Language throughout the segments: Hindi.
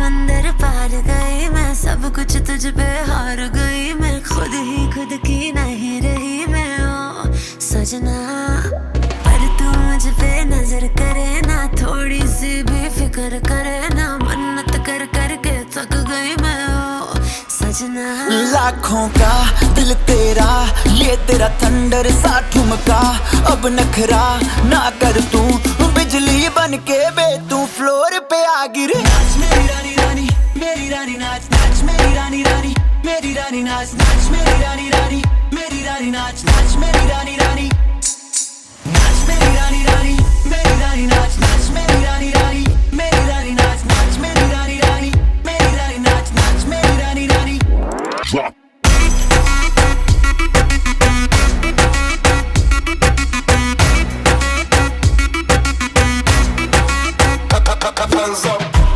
समंदर पार गई मैं, सब कुछ तुझ पे हार गई मैं, खुद ही खुद की नहीं रही मैं ओ सजना। पर तू मुझ पे नजर करे ना, थोड़ी सी भी फिक्र करे ना, मन्नत कर करके थक गई मैं ओ सजना। लाखों का दिल तेरा, ये तेरा थंडर सा ठुमका, अब नखरा ना कर तू, बिजली बन के बे तू फ्लोर पे आ गिरे। नाच मेरी रानी रानी, मेरी रानी नाच नाच मेरी रानी रानी, मेरी रानी नाच नाच मेरी रानी रानी, मेरी रानी नाच नाच मेरी रानी रानी, नाच मेरी रानी रानी, मेरी रानी नाच नाच मेरी रानी रानी, मेरी रानी नाच नाच मेरी रानी रानी, मेरी रानी नाच नाच मेरी रानी रानी।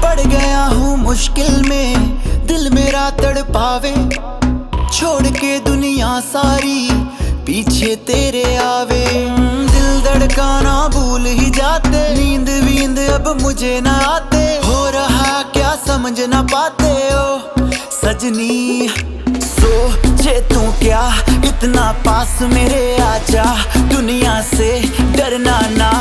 पड़ गया हूँ मुश्किल में, दिल मेरा तड़पावे, छोड़ के दुनिया सारी पीछे तेरे आवे। दिल धड़काना भूल ही जाते, नींद वींद अब मुझे ना आते, हो रहा क्या समझ ना पाते ओ सजनी। सोचे तू क्या इतना पास मेरे आजा, दुनिया से डरना ना,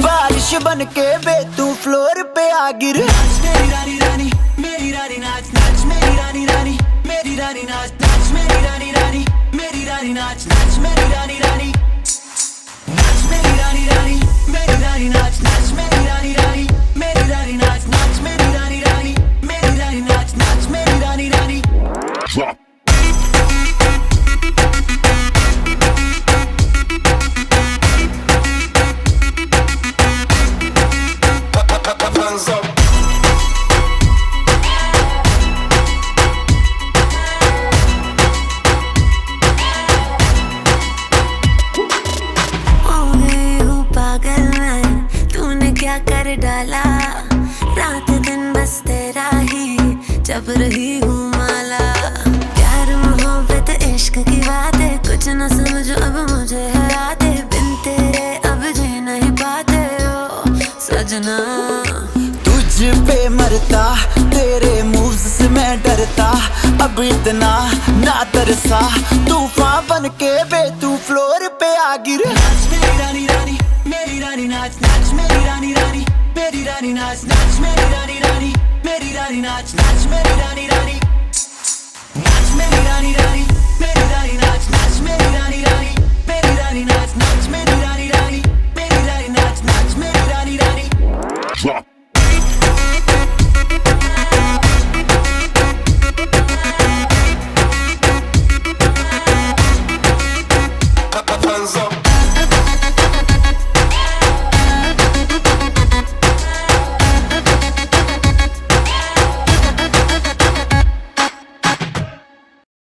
बारिश बन के बे तू फ्लोर पे आ गिर। नाच मेरी रानी रानी, मेरी रानी नाच नाच मेरी रानी रानी, मेरी रानी नाच नाच मेरी रानी रानी, मेरी रानी नाच नाच मेरी रानी रानी, नाच मेरी रानी रानी, मेरी रानी नाच नाच मेरी रानी रानी, मेरी रानी नाच नाच मेरी रानी रानी, मेरी रानी नाच नाच मेरी रानी रानी। क्या कर डाला, रात दिन बस तेरा ही जब रही हूँ माला। प्यार मोहब्बत इश्क की बातें कुछ न समझो अब मुझे है आते, बिन तेरे अब जी नहीं पाते ओ सजना। तुझ पे मरता, तेरे मूव्स से मैं डरता, अब इतना ना तरसा, तूफान बन के बे तू फ्लोर पे आ गिर। नाच मेरी रानी रानी, मेरी रानी नाच नाच मेरी रानी रानी, मेरी रानी नाच नाच मेरी रानी रानी, मेरी रानी नाच नाच मेरी रानी रानी, नाच मेरी रानी रानी, मेरी रानी नाच नाच मेरी रानी रानी, मेरी रानी नाच नाच मेरी